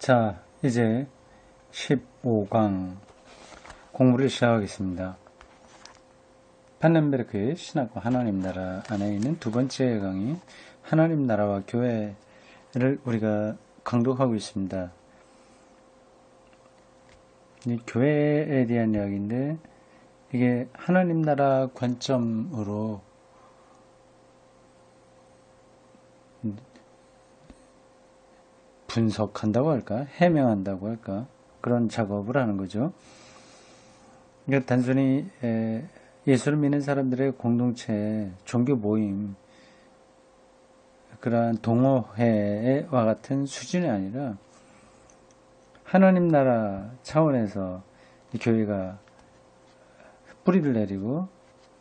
자, 이제 15강 공부를 시작하겠습니다. 판넨베르크의 신학과 하나님 나라 안에 있는 두 번째 강의, 하나님 나라와 교회를 우리가 강독하고 있습니다. 이 교회에 대한 이야기인데, 이게 하나님 나라 관점으로 분석한다고 할까? 해명한다고 할까? 그런 작업을 하는 거죠. 그러니까 단순히 예수를 믿는 사람들의 공동체, 종교 모임, 그러한 동호회와 같은 수준이 아니라 하나님 나라 차원에서 이 교회가 뿌리를 내리고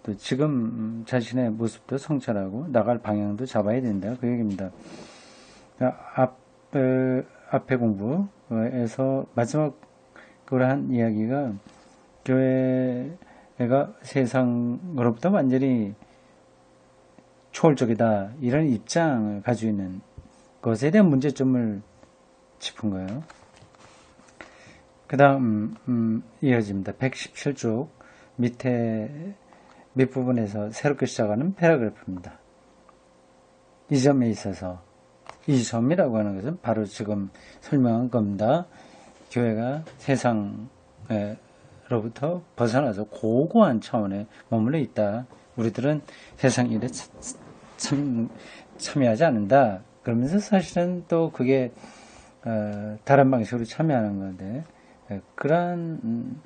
또 지금 자신의 모습도 성찰하고 나갈 방향도 잡아야 된다. 그 얘기입니다. 앞에 공부에서 마지막으로 한 이야기가 교회가 세상으로부터 완전히 초월적이다, 이런 입장을 가지고 있는 것에 대한 문제점을 짚은 거예요. 그 다음 이어집니다. 117쪽 밑부분에서 새롭게 시작하는 패러그래프입니다. 이 점에 있어서 이 점이라고 하는 것은 바로 지금 설명한 겁니다. 교회가 세상으로부터 벗어나서 고고한 차원에 머물러 있다. 우리들은 세상 일에 참여하지 않는다. 그러면서 사실은 또 그게 다른 방식으로 참여하는 건데, 그러한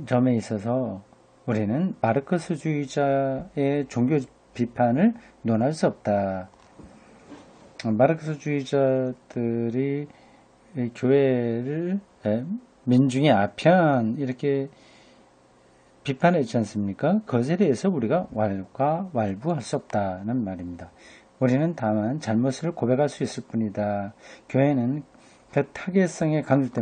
점에 있어서 우리는 마르크스주의자의 종교 비판을 논할 수 없다. 마르크스주의자들이 교회를 민중의 아편 이렇게 비판했지 않습니까? 그것에 대해서 우리가 왈부할 수 없다는 말입니다. 우리는 다만 잘못을 고백할 수 있을 뿐이다. 교회는 그 타겟성의 강조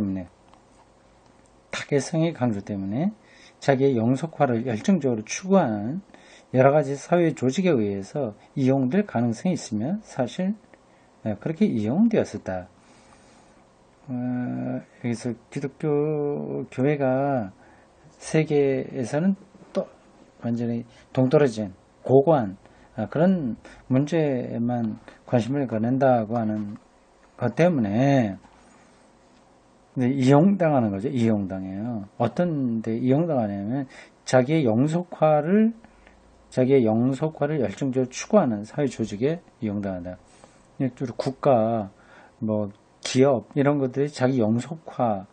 때문에 자기의 영속화를 열정적으로 추구하는 여러 가지 사회 조직에 의해서 이용될 가능성이 있으며 사실 그렇게 이용되었었다. 여기서 기독교 교회가 세계에서는 또 완전히 동떨어진 고고한 그런 문제에만 관심을 거는다고 하는 것 때문에 이용당하는 거죠. 이용당해요. 어떤 데 이용당하냐면 자기의 영속화를 열정적으로 추구하는 사회 조직에 이용당한다. 국가, 기업 이런 것들이 자기 영속화를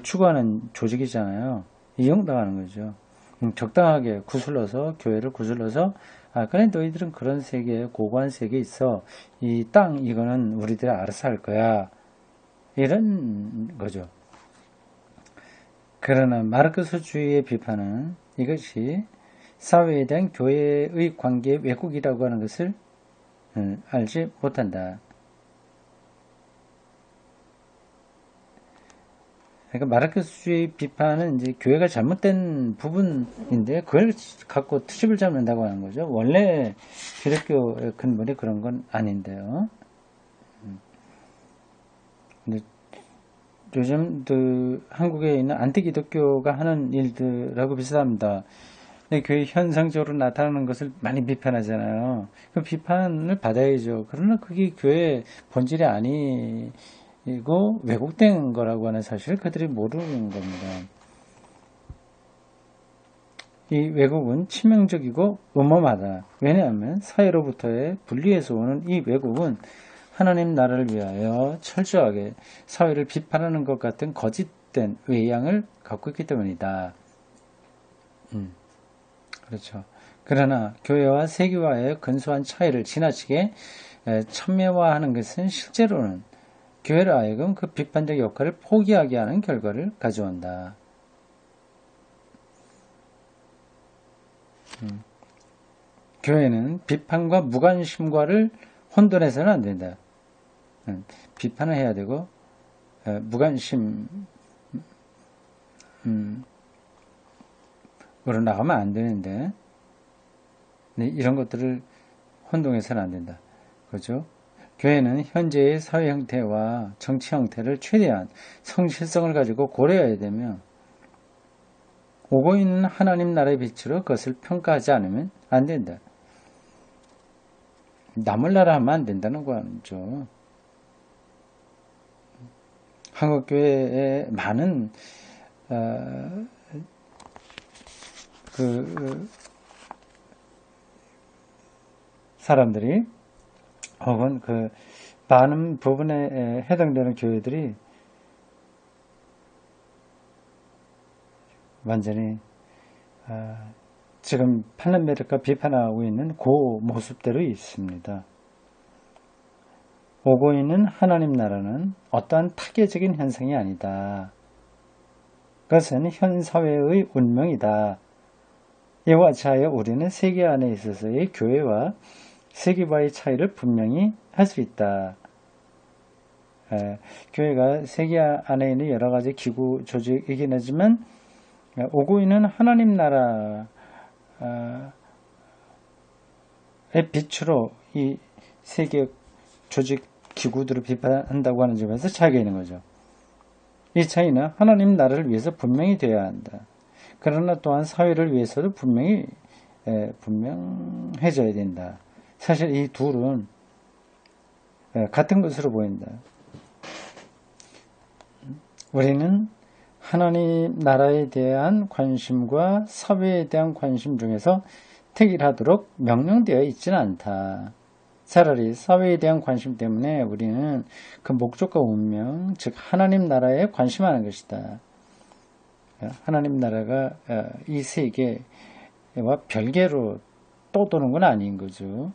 추구하는 조직이잖아요. 이용당하는 거죠. 적당하게 교회를 구슬러서 그래 너희들은 그런 세계에 고고한 세계에 있어. 이 땅 이거는 우리들이 알아서 할 거야. 이런 거죠. 그러나 마르크스주의의 비판은 이것이 사회에 대한 교회의 관계의 왜곡이라고 하는 것을 알지 못한다. 그러니까 마르크스주의 비판은 이제 교회가 잘못된 부분인데 그걸 갖고 트집을 잡는다고 하는 거죠. 원래 기독교의 근본이 그런 건 아닌데요. 근데 요즘 한국에 있는 안티기독교가 하는 일들하고 비슷합니다. 교회 현상적으로 나타나는 것을 많이 비판하잖아요. 그 비판을 받아야죠. 그러나 그게 교회의 본질이 아니고 왜곡된 거라고 하는 사실을 그들이 모르는 겁니다. 이 왜곡은 치명적이고 음험하다. 왜냐하면 사회로부터의 분리해서 오는 이 왜곡은 하나님 나라를 위하여 철저하게 사회를 비판하는 것 같은 거짓된 외양을 갖고 있기 때문이다. 그렇죠. 그러나 교회와 세계와의 근소한 차이를 지나치게 첨예화하는 것은 실제로는 교회를 하여금 그 비판적 역할을 포기하게 하는 결과를 가져온다. 교회는 비판과 무관심과를 혼돈해서는 안 된다. 비판을 해야 되고 무관심으로 나가면 안 되는데 이런 것들을 혼동해서는 안 된다. 그렇죠? 교회는 현재의 사회 형태와 정치 형태를 최대한 성실성을 가지고 고려해야 되며 오고 있는 하나님 나라의 빛으로 그것을 평가하지 않으면 안 된다. 남을 나라 하면 안 된다는 거죠. 한국교회에 많은 그 사람들이 혹은 그 많은 부분에 해당되는 교회들이 완전히 지금 판란메르가 비판하고 있는 그 모습대로 있습니다. 오고 있는 하나님 나라는 어떠한 타계적인 현상이 아니다. 그것은 현 사회의 운명이다. 이와 같이하여 우리는 세계 안에 있어서의 교회와 세계와의 차이를 분명히 할 수 있다. 교회가 세계 안에 있는 여러 가지 기구 조직이긴 하지만 오고 있는 하나님 나라의 빛으로 이 세계 조직 기구들을 비판한다고 하는 점에서 차이가 있는 거죠. 이 차이는 하나님 나라를 위해서 분명히 되어야 한다. 그러나 또한 사회를 위해서도 분명히 분명해져야 된다. 사실 이 둘은 같은 것으로 보인다. 우리는 하나님 나라에 대한 관심과 사회에 대한 관심 중에서 택일하도록 명령되어 있지는 않다. 차라리 사회에 대한 관심 때문에 우리는 그 목적과 운명, 즉 하나님 나라에 관심하는 것이다. 하나님 나라가 이 세계와 별개로 떠도는 건 아닌 거죠.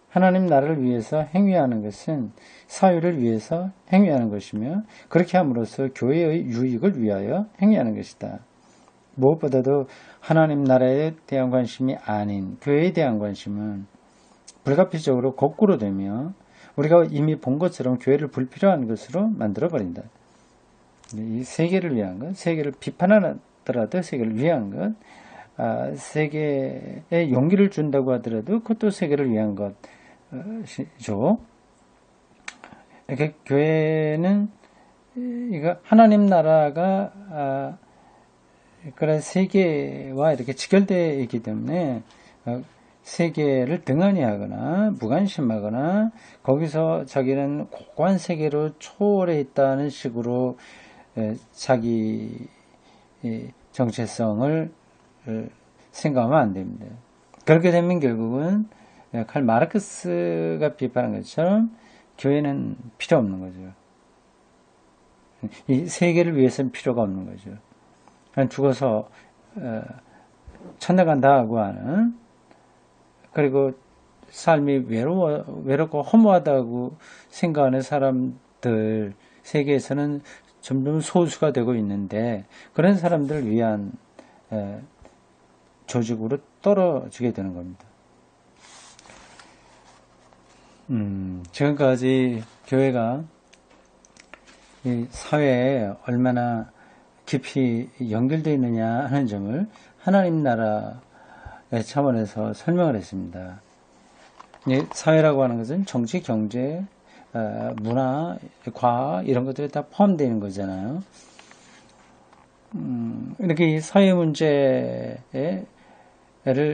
하나님 나라를 위해서 행위하는 것은 사회를 위해서 행위하는 것이며 그렇게 함으로써 교회의 유익을 위하여 행위하는 것이다. 무엇보다도 하나님 나라에 대한 관심이 아닌 교회에 대한 관심은 불가피적으로 거꾸로 되며 우리가 이미 본 것처럼 교회를 불필요한 것으로 만들어버린다. 이 세계를 위한 것, 세계를 비판하더라도 세계를 위한 것, 세계에 용기를 준다고 하더라도 그것도 세계를 위한 것이죠. 이렇게 교회는 이거 하나님 나라가 그런 세계와 이렇게 직결되어 있기 때문에 세계를 등한히 하거나 무관심하거나 거기서 자기는 고고한 세계로 초월해 있다는 식으로 자기 정체성을 생각하면 안 됩니다. 그렇게 되면 결국은 칼 마르크스가 비판한 것처럼 교회는 필요 없는 거죠. 이 세계를 위해서는 필요가 없는 거죠. 그냥 죽어서 천당 간다고 하는 그리고 삶이 외롭고 허무하다고 생각하는 사람들 세계에서는 점점 소수가 되고 있는데 그런 사람들을 위한 조직으로 떨어지게 되는 겁니다. 지금까지 교회가 이 사회에 얼마나 깊이 연결되어 있느냐 하는 점을 하나님 나라의 차원에서 설명을 했습니다. 사회라고 하는 것은 정치, 경제, 문화, 과학 이런 것들이 다 포함되어 있는 거잖아요. 이렇게 이 사회 문제를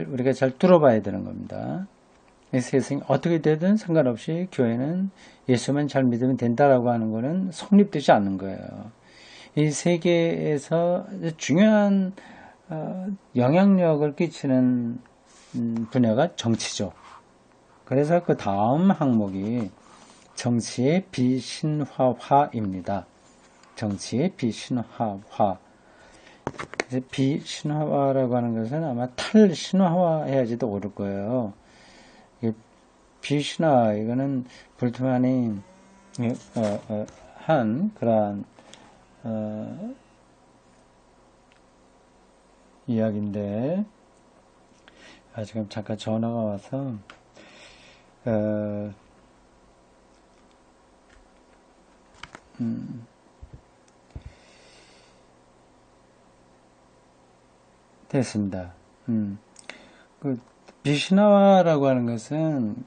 우리가 잘 뚫어봐야 되는 겁니다. 이 세상이 어떻게 되든 상관없이 교회는 예수만 잘 믿으면 된다라고 하는 것은 성립되지 않는 거예요. 이 세계에서 중요한 영향력을 끼치는 분야가 정치죠. 그래서 그 다음 항목이 정치의 비신화화입니다. 정치의 비신화화. 비신화화라고 하는 것은 아마 탈신화화 해야지도 옳을 거예요. 비신화, 이거는 불트만이 한 그러한 이야기인데 지금 잠깐 전화가 와서 됐습니다. 그 비신화라고 하는 것은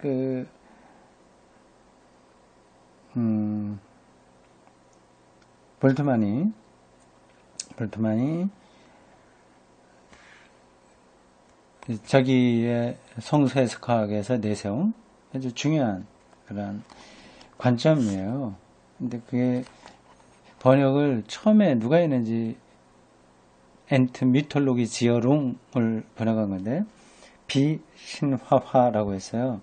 볼트만이 자기의 성서 해석학에서 내세운 아주 중요한 그런 관점이에요. 근데 그게 번역을 처음에 누가 했는지 엔트 미톨로기 지어룽을 번역한 건데 비신화화라고 했어요.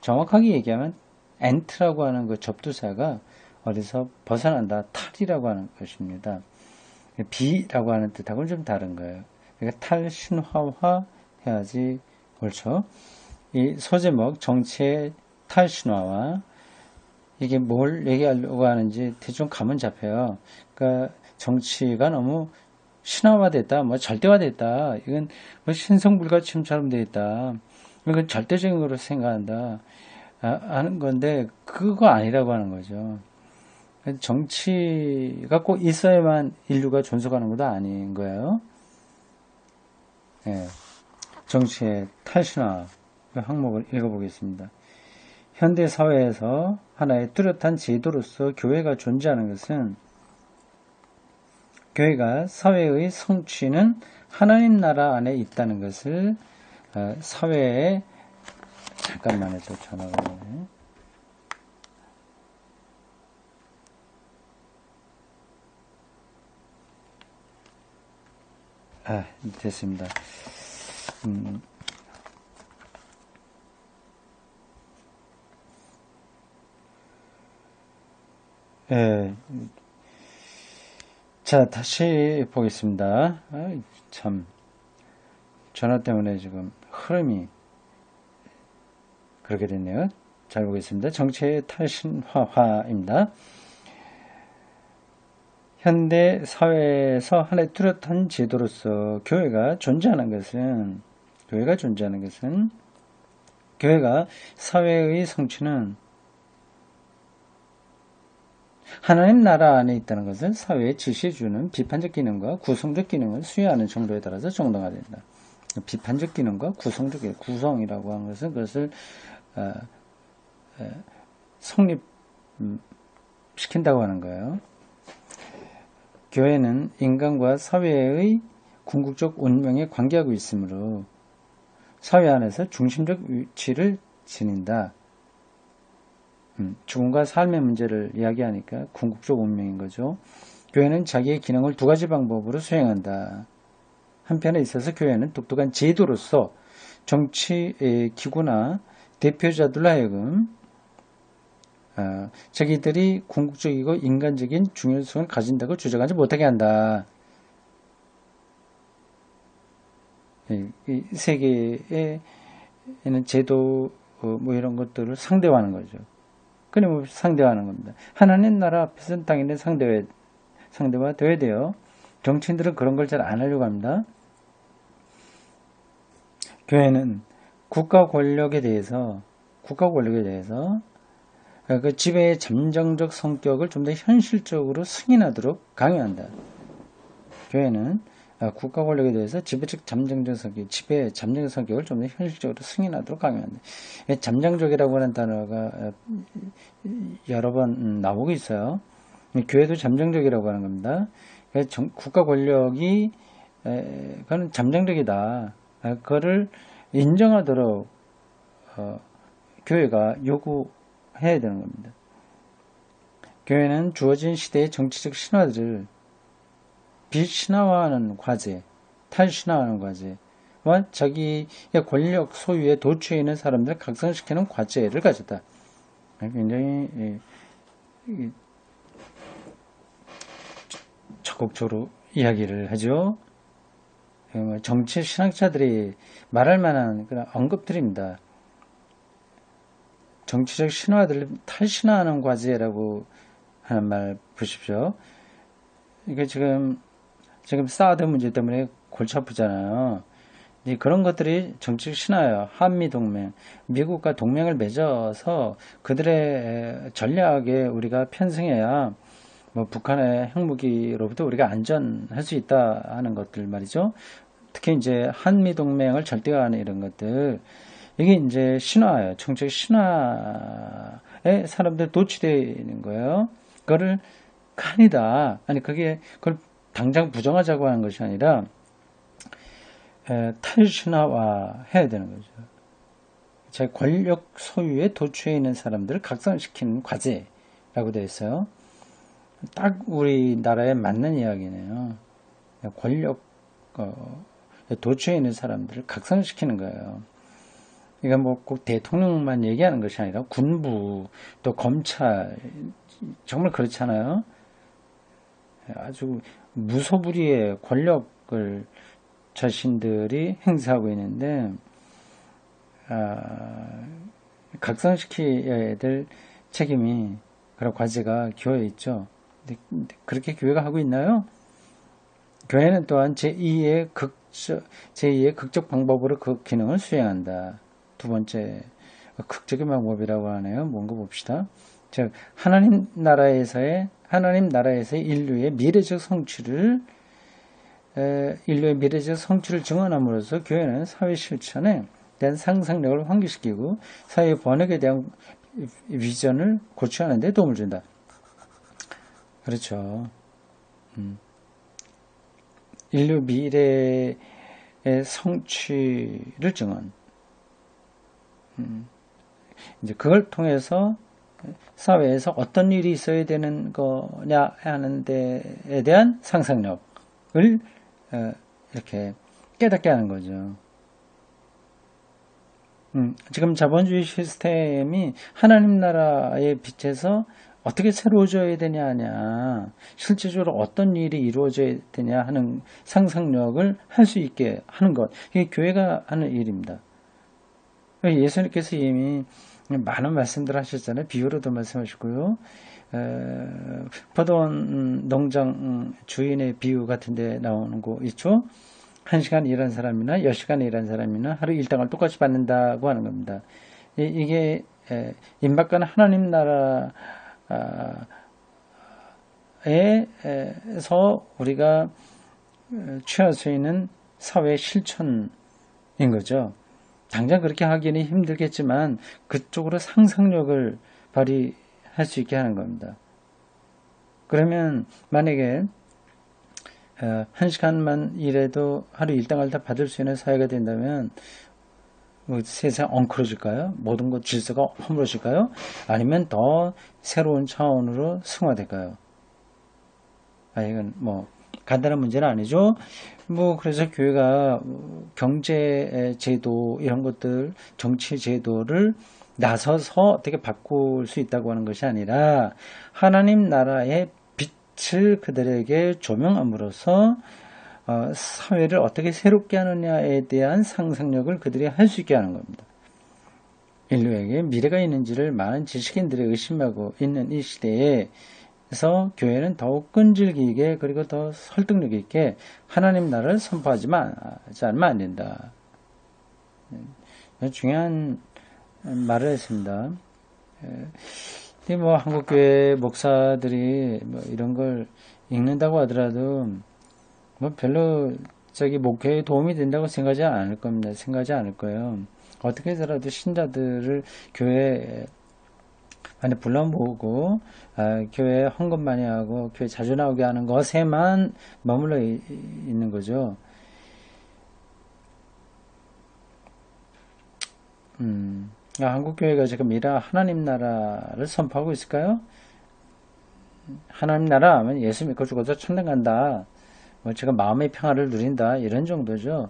정확하게 얘기하면 엔트라고 하는 그 접두사가 어디서 벗어난다, 탈이라고 하는 것입니다. 비라고 하는 뜻하고는 좀 다른 거예요. 그러니까 탈신화화 해야지 옳죠. 이 소제목 정치의 탈신화와 이게 뭘 얘기하려고 하는지 대충 감은 잡혀요. 그러니까 정치가 너무 신화화됐다, 뭐 절대화됐다, 이건 뭐 신성불가침처럼 되어 있다, 이건 절대적인 거로 생각한다 하는 건데 그거 아니라고 하는 거죠. 정치가 꼭 있어야만 인류가 존속하는 것도 아닌 거예요. 네. 정치의 탈신화 항목을 읽어보겠습니다. 현대 사회에서 하나의 뚜렷한 제도로서 교회가 존재하는 것은 교회가 사회의 성취는 하나님 나라 안에 있다는 것을 사회에 잠깐만요. 저 전화가 오네. 됐습니다. 자, 다시 보겠습니다. 참, 전화 때문에 지금 흐름이 그렇게 됐네요. 잘 보겠습니다. 정치의 탈신화화입니다. 현대 사회에서 하나의 뚜렷한 제도로서 교회가 존재하는 것은 교회가 사회의 성취는 하나님 나라 안에 있다는 것을 사회에 지시해주는 비판적 기능과 구성적 기능을 수여하는 정도에 따라서 정당화 된다. 비판적 기능과 구성적 기능, 구성이라고 하는 것은 그것을 성립시킨다고 하는 거예요. 교회는 인간과 사회의 궁극적 운명에 관계하고 있으므로 사회 안에서 중심적 위치를 지닌다. 죽음과 삶의 문제를 이야기하니까 궁극적 운명인 거죠. 교회는 자기의 기능을 두 가지 방법으로 수행한다. 한편에 있어서 교회는 독특한 제도로서 정치 기구나 대표자들로 하여금 자기들이 궁극적이고 인간적인 중요성을 가진다고 주장하지 못하게 한다. 이 세계에는 제도 뭐 이런 것들을 상대화하는 거죠. 끊임없이 상대화하는 겁니다. 하나님 나라 앞에서는 당연히 상대화 되어야 돼요. 정치인들은 그런 걸 잘 안 하려고 합니다. 교회는 국가 권력에 대해서 그 지배의 잠정적 성격을 좀 더 현실적으로 승인하도록 강요한다. 교회는 국가 권력에 대해서 지배의 잠정적 성격을 좀 더 현실적으로 승인하도록 강요한다. 잠정적이라고 하는 단어가 여러 번 나오고 있어요. 교회도 잠정적이라고 하는 겁니다. 국가 권력이 그건 잠정적이다. 그거를 인정하도록 교회가 요구해야 되는 겁니다. 교회는 주어진 시대의 정치적 신화들을 비신화화하는 과제, 탈신화하는 과제와 자기의 권력 소유에 도취해 있는 사람들을 각성시키는 과제를 가졌다. 굉장히 적극적으로 이야기를 하죠. 정치 신학자들이 말할 만한 그런 언급들입니다. 정치적 신화들을 탈신화하는 과제라고 하는 말 보십시오. 이게 지금 사드 문제 때문에 골치 아프잖아요. 그런 것들이 정치적 신화예요. 한미동맹, 미국과 동맹을 맺어서 그들의 전략에 우리가 편승해야 뭐 북한의 핵무기로부터 우리가 안전할 수 있다 하는 것들 말이죠. 특히 이제 한미동맹을 절대화하는 이런 것들, 이게 이제 신화예요. 정치적 신화에 사람들 도취되어 있는 거예요. 그거를 아니다. 아니 그걸 당장 부정하자고 하는 것이 아니라 탈신화와 해야 되는 거죠. 제 권력 소유에 도취해 있는 사람들을 각성시키는 과제라고 되어 있어요. 딱 우리나라에 맞는 이야기네요. 권력 도취해 있는 사람들을 각성시키는 거예요. 이건 뭐 꼭 대통령만 얘기하는 것이 아니라 군부 또 검찰 정말 그렇잖아요. 아주 무소불위의 권력을 자신들이 행사하고 있는데 각성시켜야 될 책임이 그런 과제가 교회에 있죠. 근데 그렇게 교회가 하고 있나요? 교회는 또한 제2의 극적 방법으로 그 기능을 수행한다. 두 번째 극적인 방법이라고 하네요. 뭔가 봅시다. 즉 하나님 나라에서의 인류의 미래적 성취를 증언함으로써 교회는 사회 실천에 대한 상상력을 환기시키고 사회 번역에 대한 비전을 고취하는 데 도움을 준다. 그렇죠. 인류 미래의 성취를 증언. 이제 그걸 통해서 사회에서 어떤 일이 있어야 되는 거냐 하는 데에 대한 상상력을 이렇게 깨닫게 하는 거죠. 지금 자본주의 시스템이 하나님 나라의 빛에서 어떻게 새로워져야 되냐, 실제적으로 어떤 일이 이루어져야 되냐 하는 상상력을 할 수 있게 하는 것. 이게 교회가 하는 일입니다. 예수님께서 이미 많은 말씀들 하셨잖아요. 비유로도 말씀하시고요. 포도원 농장 주인의 비유 같은 데 나오는 거 있죠. 1시간 일한 사람이나 10시간 일한 사람이나 하루 일당을 똑같이 받는다고 하는 겁니다. 이게 임박한 하나님 나라에서 우리가 취할 수 있는 사회 실천인 거죠. 당장 그렇게 하기는 힘들겠지만 그쪽으로 상상력을 발휘할 수 있게 하는 겁니다. 그러면 만약에 1시간만 일해도 하루 일당을 다 받을 수 있는 사회가 된다면 뭐 세상 엉클어질까요? 모든 것 질서가 허물어질까요? 아니면 더 새로운 차원으로 승화될까요? 이건 뭐 간단한 문제는 아니죠. 뭐 그래서 교회가 경제 제도 이런 것들, 정치 제도를 나서서 어떻게 바꿀 수 있다고 하는 것이 아니라 하나님 나라의 빛을 그들에게 조명함으로써 사회를 어떻게 새롭게 하느냐에 대한 상상력을 그들이 할 수 있게 하는 겁니다. 인류에게 미래가 있는지를 많은 지식인들이 의심하고 있는 이 시대에 그래서 교회는 더욱 끈질기게 그리고 더 설득력 있게 하나님 나라를 선포하지 않으면 안 된다. 중요한 말을 했습니다. 뭐 한국교회 목사들이 뭐 이런 걸 읽는다고 하더라도 뭐 별로 목회에 도움이 된다고 생각하지 않을 겁니다. 생각하지 않을 거예요. 어떻게 해서라도 신자들을 교회 안에 불러 모으고 교회 헌금 많이 하고 교회 자주 나오게 하는 것에만 머물러 있는 거죠. 한국 교회가 지금 하나님 나라를 선포하고 있을까요? 하나님 나라 하면 예수 믿고 죽어서 천당 간다. 뭐 제가 마음의 평화를 누린다. 이런 정도죠.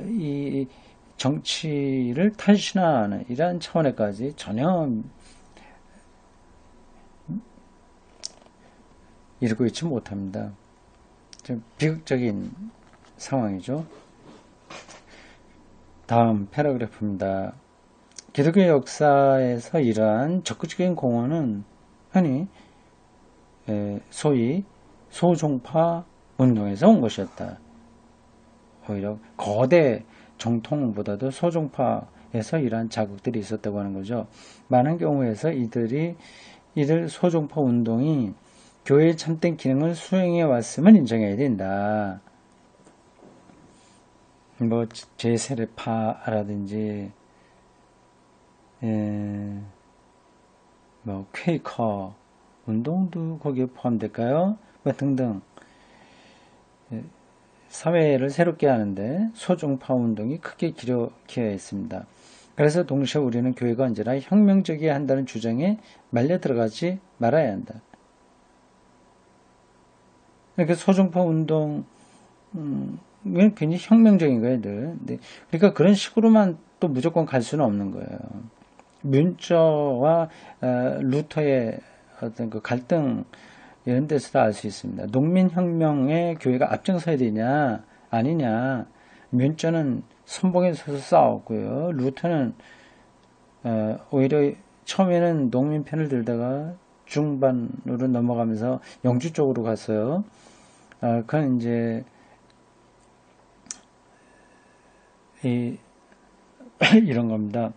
이 정치를 탈신하는 이러한 차원에까지 전혀 이루고 있지 못합니다. 좀 비극적인 상황이죠. 다음 패러그래프입니다. 기독교 역사에서 이러한 적극적인 공헌은 흔히 소위 소종파 운동에서 온 것이었다. 오히려 거대 정통보다도 소종파에서 이러한 자극들이 있었다고 하는 거죠. 많은 경우에서 이들 소종파 운동이 교회의 참된 기능을 수행해 왔음을 인정해야 된다. 뭐 제세례파라든지 뭐 퀘이커 운동도 거기에 포함될까요? 뭐 등등 사회를 새롭게 하는데 소종파 운동이 크게 기여해 있습니다. 그래서 동시에 우리는 교회가 언제나 혁명적이어야 한다는 주장에 말려 들어가지 말아야 한다. 그러니까 소종파 운동은 굉장히 혁명적인 거예요, 늘. 그러니까 그런 식으로만 또 무조건 갈 수는 없는 거예요. 뮌처와 루터의 어떤 그 갈등 이런 데서도 알 수 있습니다. 농민혁명에 교회가 앞장서야 되냐 아니냐. 뮌처는 선봉에 서서 싸웠고요. 루터는 오히려 처음에는 농민 편을 들다가 중반으로 넘어가면서 영주 쪽으로 갔어요. 그건 이제 이런 겁니다.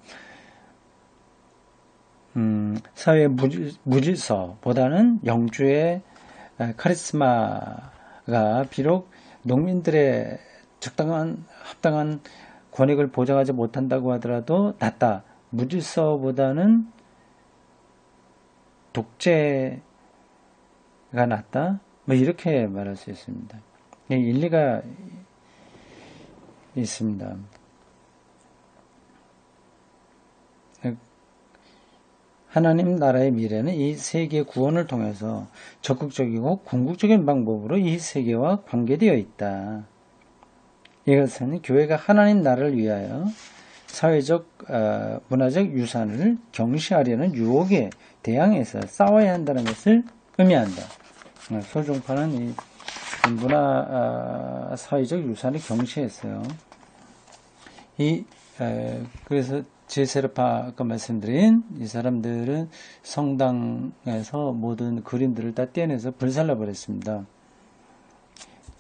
사회 무질서보다는 영주의 카리스마가 비록 농민들의 적당한 합당한 권익을 보장하지 못한다고 하더라도 낫다. 무질서보다는 독재가 낫다. 뭐 이렇게 말할 수 있습니다. 일리가 있습니다. 하나님 나라의 미래는 이 세계 구원을 통해서 적극적이고 궁극적인 방법으로 이 세계와 관계되어 있다. 이것은 교회가 하나님 나라를 위하여 사회적, 문화적 유산을 경시하려는 유혹에 대항해서 싸워야 한다는 것을 의미한다. 소종파는 이 문화, 사회적 유산을 경시했어요. 그래서 제세르파 아까 말씀드린 이 사람들은 성당에서 모든 그림들을 다 떼내서 불살라 버렸습니다.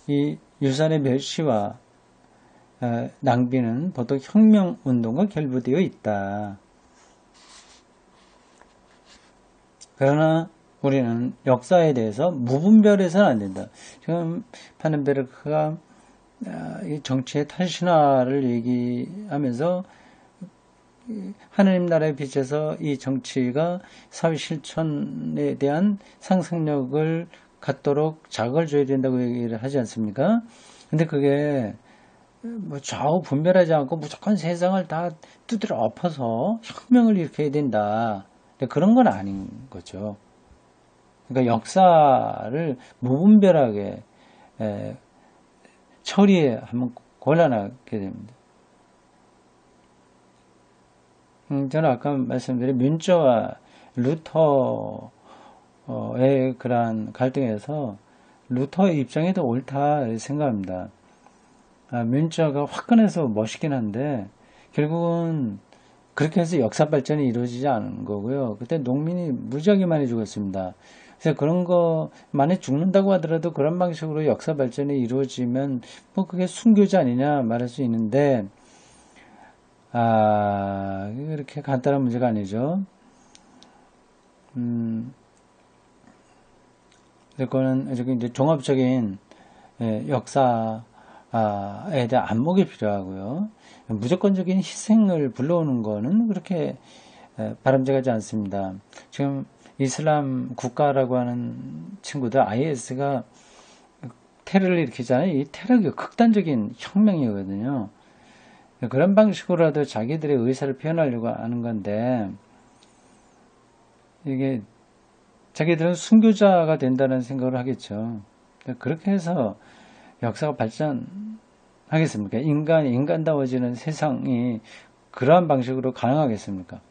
이 유산의 멸시와 낭비는 보통 혁명운동과 결부되어 있다. 그러나 우리는 역사에 대해서 무분별해서는 안 된다. 지금 파넨베르크가 정치의 탈신화를 얘기하면서 하나님 나라의 빛에서 이 정치가 사회 실천에 대한 상상력을 갖도록 자극을 줘야 된다고 얘기를 하지 않습니까? 근데 그게 뭐 좌우 분별하지 않고 무조건 세상을 다 두드려 엎어서 혁명을 일으켜야 된다. 그런 건 아닌 거죠. 그러니까 역사를 무분별하게 처리하면 곤란하게 됩니다. 저는 아까 말씀드린 뮌처와 루터의 그러한 갈등에서 루터의 입장이 더 옳다 생각합니다. 뮌처가 화끈해서 멋있긴 한데 결국은 그렇게 해서 역사 발전이 이루어지지 않은 거고요. 그때 농민이 무지하게 많이 죽었습니다. 그래서 그런 거 만약 죽는다고 하더라도 그런 방식으로 역사 발전이 이루어지면 뭐 그게 순교자 아니냐 말할 수 있는데 그렇게 간단한 문제가 아니죠. 그거는 이제 종합적인 역사에 대한 안목이 필요하고요. 무조건적인 희생을 불러오는 거는 그렇게 바람직하지 않습니다. 지금 이슬람 국가라고 하는 친구들 IS가 테러를 일으키잖아요. 이 테러가 극단적인 혁명이거든요. 그런 방식으로라도 자기들의 의사를 표현하려고 하는 건데 이게 자기들은 순교자가 된다는 생각을 하겠죠. 그렇게 해서 역사가 발전하겠습니까? 인간이 인간다워지는 세상이 그러한 방식으로 가능하겠습니까?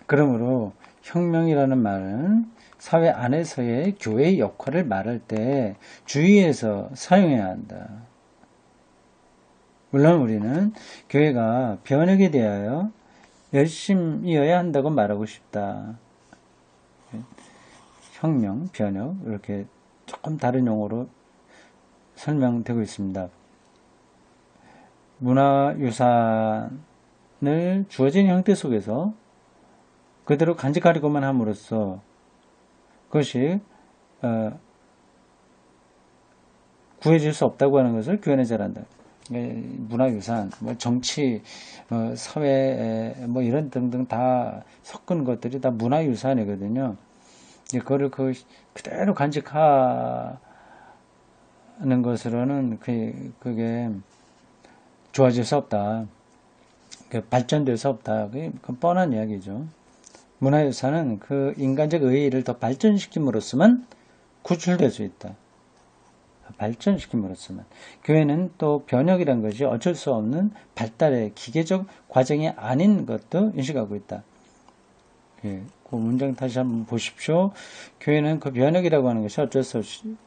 그러므로 혁명이라는 말은 사회 안에서의 교회의 역할을 말할 때 주의해서 사용해야 한다. 물론 우리는 교회가 변혁에 대하여 열심히여야 한다고 말하고 싶다. 혁명, 변혁 이렇게 조금 다른 용어로 설명되고 있습니다. 문화유산을 주어진 형태 속에서 그대로 간직하려고만 함으로써 그것이 구해질 수 없다고 하는 것을 교회는 잘 안다. 문화유산, 뭐 정치, 사회, 뭐 이런 등등 다 섞은 것들이 다 문화유산이거든요. 그거를 그대로 간직하는 것으로는 그게 좋아질 수 없다. 발전될 수 없다. 그건 뻔한 이야기죠. 문화유산은 그 인간적 의의를 더 발전시킴으로써만 구출될 수 있다. 발전시킴으로써만. 교회는 또 변혁이란 것이 어쩔 수 없는 발달의 기계적 과정이 아닌 것도 인식하고 있다. 그 문장 다시 한번 보십시오. 교회는 그 변혁이라고 하는 것이 어쩔 수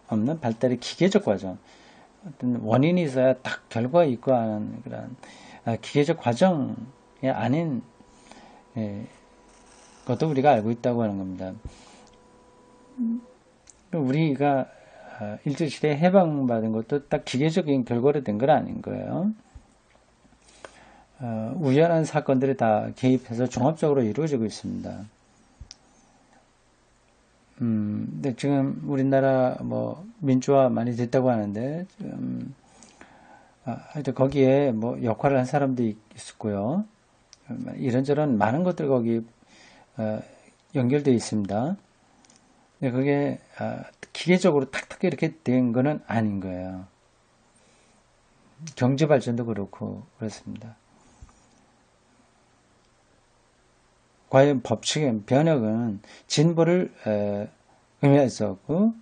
없는 발달의 기계적 과정. 어떤 원인이 있어야 딱 결과가 있고 하는 그런 기계적 과정이 아닌 것도 우리가 알고 있다고 하는 겁니다. 우리가 일제시대에 해방받은 것도 딱 기계적인 결과로 된 건 아닌 거예요. 우연한 사건들이 다 개입해서 종합적으로 이루어지고 있습니다. 근데 지금 우리나라 뭐 민주화 많이 됐다고 하는데 하여튼 거기에 뭐 역할을 한 사람도 있었고요. 이런저런 많은 것들 거기 연결되어 있습니다. 근데 그게 기계적으로 탁탁 이렇게 된 거는 아닌 거예요. 경제 발전도 그렇고 그렇습니다. 과연 법칙의 변혁은 진보를 의미할 수 없고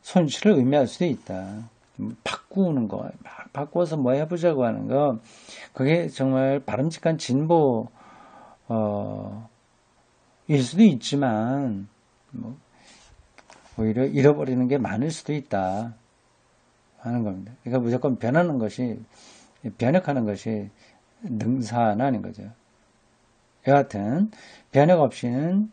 손실을 의미할 수도 있다. 바꾸는 거, 막 바꿔서 뭐 해보자고 하는 거, 그게 정말 바람직한 진보 일 수도 있지만 뭐 오히려 잃어버리는 게 많을 수도 있다 하는 겁니다. 그러니까 무조건 변혁하는 것이 능사는 아닌 거죠. 여하튼 변혁 없이는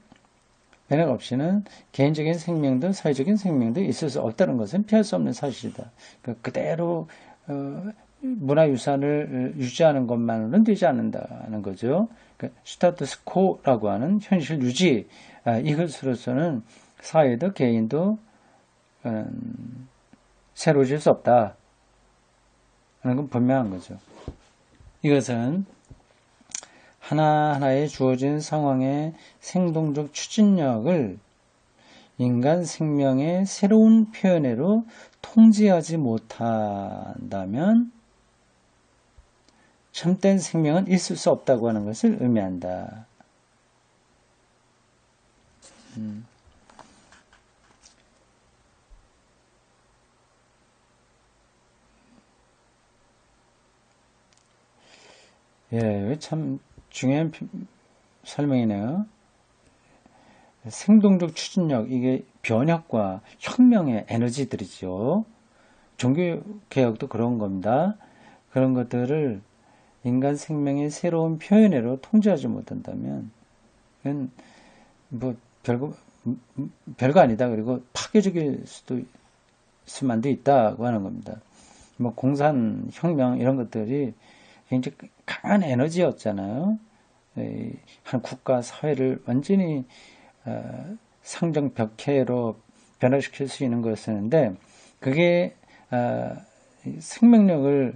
개인적인 생명도 사회적인 생명도 있을 수 없다는 것은 피할 수 없는 사실이다. 그대로 문화유산을 유지하는 것만으로는 되지 않는다는 거죠. 스타투스코라고 하는 현실 유지, 이것으로서는 사회도 개인도 새로워질 수 없다 하는 건 분명한 거죠. 이것은 하나하나에 주어진 상황의 생동적 추진력을 인간 생명의 새로운 표현으로 통제하지 못한다면 참된 생명은 있을 수 없다고 하는 것을 의미한다. 참 중요한 설명이네요. 생동적 추진력, 이게 변혁과 혁명의 에너지들이죠. 종교개혁도 그런 겁니다. 그런 것들을 인간 생명의 새로운 표현으로 통제하지 못한다면 그건 뭐 별거 아니다. 그리고 파괴적일 수만도 있다고 하는 겁니다. 뭐 공산, 혁명 이런 것들이 굉장히 강한 에너지였잖아요. 한 국가, 사회를 완전히 상정벽해로 변화시킬 수 있는 거였었는데 그게 생명력을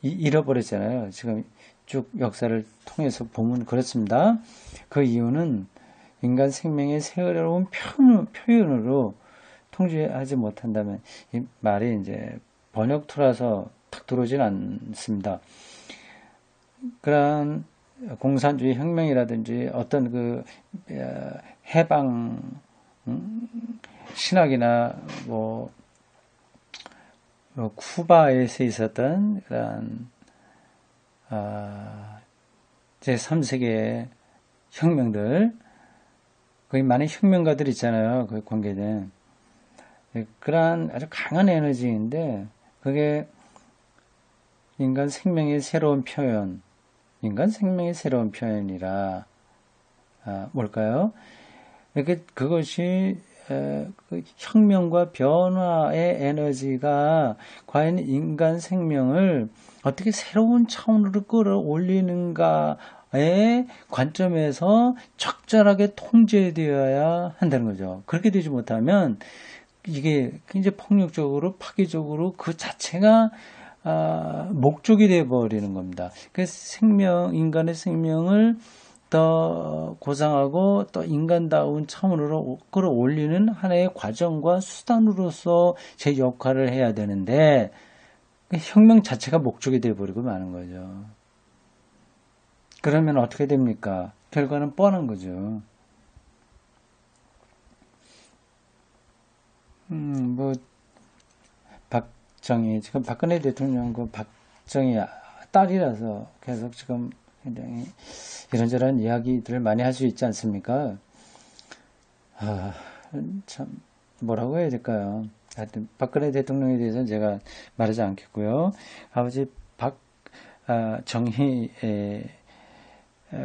잃어버렸잖아요. 지금 쭉 역사를 통해서 보면 그렇습니다. 그 이유는 인간 생명의 새로운 표현으로 통제하지 못한다면 이 말이 이제 번역투라서 탁 들어오진 않습니다. 그런 공산주의 혁명이라든지 어떤 그 해방 신학이나 뭐 쿠바에서 있었던 그런 제3세계의 혁명들, 거기 많은 혁명가들 있잖아요. 거기 관계된 그러한 아주 강한 에너지인데 그게 인간 생명의 새로운 표현, 인간 생명의 새로운 표현이라 뭘까요? 그것이 그 혁명과 변화의 에너지가 과연 인간 생명을 어떻게 새로운 차원으로 끌어올리는가의 관점에서 적절하게 통제되어야 한다는 거죠. 그렇게 되지 못하면 이게 굉장히 폭력적으로 파괴적으로 그 자체가 목적이 되어버리는 겁니다. 그 인간의 생명을 더 고상하고 또 인간다운 차원으로 끌어올리는 하나의 과정과 수단으로서 제 역할을 해야 되는데, 혁명 자체가 목적이 되어버리고 마는 거죠. 그러면 어떻게 됩니까? 결과는 뻔한 거죠. 뭐, 지금 박근혜 대통령 박정희 딸이라서 계속 지금 굉장히 이런저런 이야기들을 많이 할 수 있지 않습니까? 참, 뭐라고 해야 될까요? 하여튼, 박근혜 대통령에 대해서는 제가 말하지 않겠고요. 아버지 정희,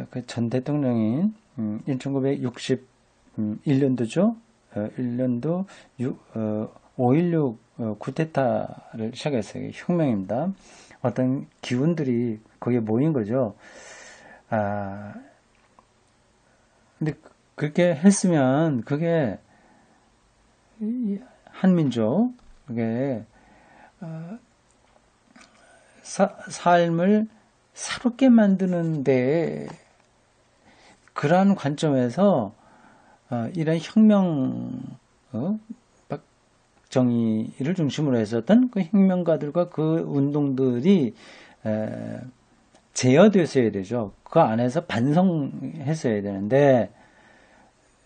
그 전 대통령인, 1961년도죠? 1년도 5.16 쿠데타를 시작했어요. 혁명입니다. 어떤 기운들이 거기에 모인 거죠. 근데 그렇게 했으면 그게 한민족, 그게 삶을 새롭게 만드는데 그러한 관점에서 이런 혁명, 박정희를 중심으로 했었던 그 혁명가들과 그 운동들이 제어됐어야 되죠. 그 안에서 반성했어야 되는데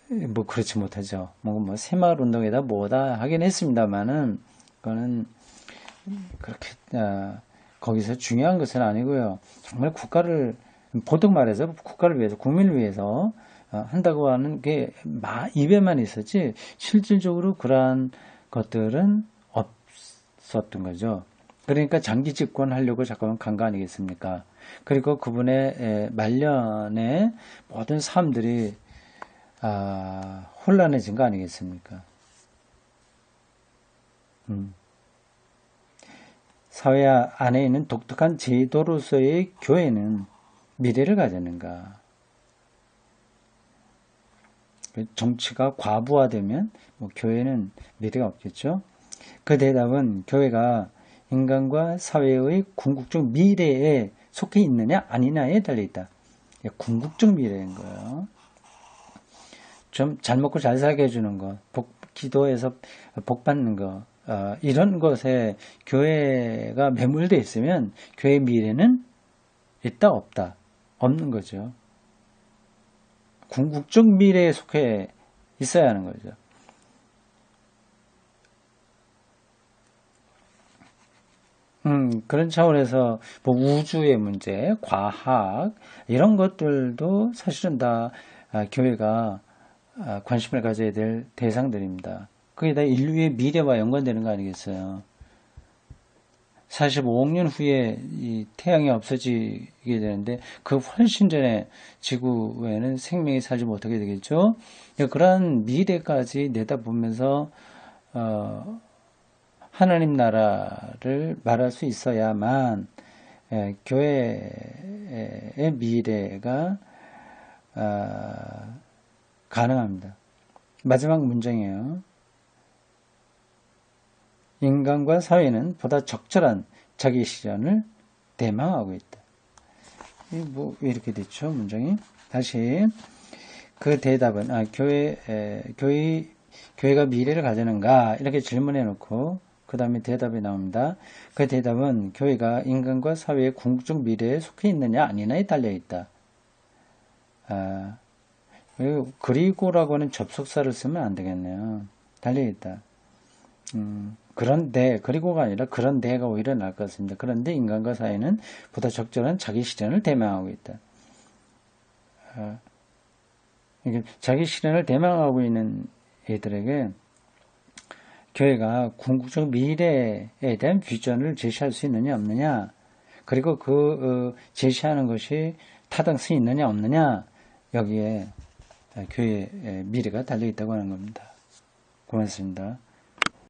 뭐 그렇지 못하죠. 뭐 새마을 운동에다 뭐다 하긴 했습니다만은 그거는 그렇게 거기서 중요한 것은 아니고요. 정말 국가를 보통 말해서 국가를 위해서 국민을 위해서 한다고 하는 게 입에만 있었지 실질적으로 그러한 것들은 없었던 거죠. 그러니까 장기 집권하려고 잠깐만 간 거 아니겠습니까? 그리고 그분의 말년에 모든 사람들이 혼란해진 거 아니겠습니까? 사회 안에 있는 독특한 제도로서의 교회는 미래를 가졌는가? 정치가 과부하되면 교회는 미래가 없겠죠. 그 대답은 교회가 인간과 사회의 궁극적 미래에 속해 있느냐 아니냐에 달려있다. 궁극적 미래인 거예요. 좀 잘 먹고 잘 살게 해주는 거, 기도해서 복 받는 거, 이런 것에 교회가 매몰되어 있으면 교회의 미래는 있다 없다 없는 거죠. 궁극적 미래에 속해 있어야 하는 거죠. 그런 차원에서 뭐 우주의 문제, 과학 이런 것들도 사실은 다 교회가 관심을 가져야 될 대상들입니다. 그게 다 인류의 미래와 연관되는 거 아니겠어요? 45억 년 후에 이 태양이 없어지게 되는데 그 훨씬 전에 지구에는 생명이 살지 못하게 되겠죠. 그러한 미래까지 내다보면서 하나님 나라를 말할 수 있어야만 교회의 미래가 가능합니다. 마지막 문장이에요. 인간과 사회는 보다 적절한 자기 실현을 대망하고 있다. 왜 이렇게 됐죠, 문장이? 다시 그 대답은 교회가 미래를 가지는가 이렇게 질문해 놓고 그 다음에 대답이 나옵니다. 그 대답은 교회가 인간과 사회의 궁극적 미래에 속해 있느냐 아니냐에 달려 있다. 그리고라고 하는 접속사를 쓰면 안 되겠네요. 달려 있다. 그런데 그리고가 아니라 그런데가 오히려 나을 것 같습니다. 그런데 인간과 사회는 보다 적절한 자기 실현을 대망하고 있다. 자기 실현을 대망하고 있는 애들에게 교회가 궁극적 미래에 대한 비전을 제시할 수 있느냐 없느냐, 그리고 제시하는 것이 타당성이 있느냐 없느냐, 여기에 교회의 미래가 달려있다고 하는 겁니다. 고맙습니다.